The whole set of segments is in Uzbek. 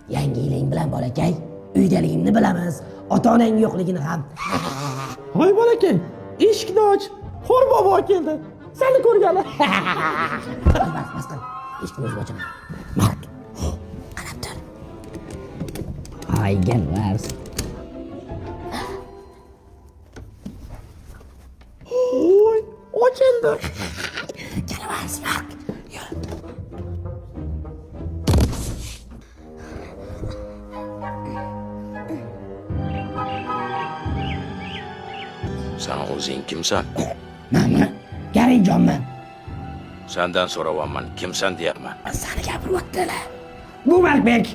Yangi yiling bilan bolakay, uydaligingni bilamiz, ota-onang yo'qligini ham. Voy bolakay, eshikni och. Xor bobo keldi. Seni ko'rgani. Bas qil. Eshikni o'zim ochaman. Mark. Qarab tur. Aygan vars. Voy, ochildi. Kelmas, Mark. Yur. Sen o'zing kimsan? Mana, Garingjonman. Sendan so'rayapman, kimsan deyapman. Seni gapiryaptilar. Bu Markbek.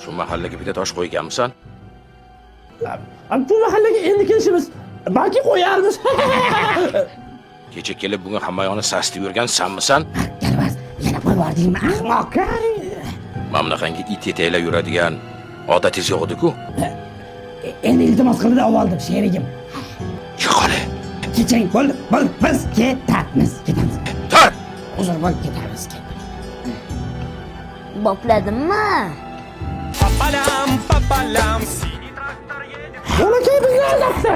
Shu mahallaga bitta tosh qo'yganmisan? Bu mahallaga endi kelishimiz. Balki qo'yarmiz. Kecha kelib bugun hamma yoqni sasitib yurgan senmisan? Kelmas, yana qo'yib yubordingmi, ahmoq? Mana bunaqangi it yetaklab yuradigan odatingiz yo'q edi-ku. Endi iltimos qildi oldim sherigim. Yo'qoli. Keching, bo'ldi, biz ketamiz. Tur! Uzr bo'l, ketamiz. Bopladimmi? Papalam. Bolakay bizni aldabdi.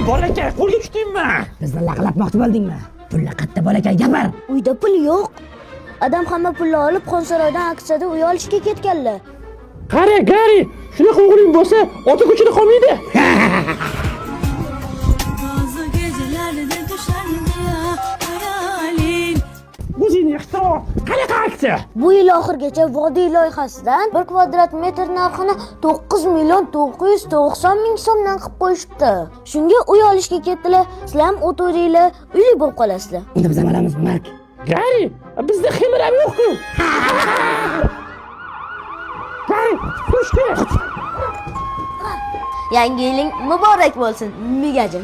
Bolakay, qo'lga tushdingmi? Bizni laqlatmoqchi bo'ldingmi? Pulla qayerda bolakay, gapir. Uyda pul yo'q. Adam hamma pulni olib Qonsaroydan aksiyada uy olishga ketganlar. Qara, Gari, shunaqa o'g'ling bo'lsa, ota kuchida qolmaydi. Bazı gecelerde düşendi ya hayalin. Bu sening ixtiro. Qanaqa aksiya? Bu yil oxirgacha vodiy loyihasidan 1 kvadrat metr narxini 9,990,000 so'mdan qilib qo'yishibdi. Shunga uy olishga ketdilar. Sizlar ham o'tiringlar, uyli bo'lib qolasizlar. Unda biz amalamiz, Mark. Gari, bizda xemir ham yo'q-ku. Gari, tushdi. Yangi yiling muborak bo'lsin, migajim.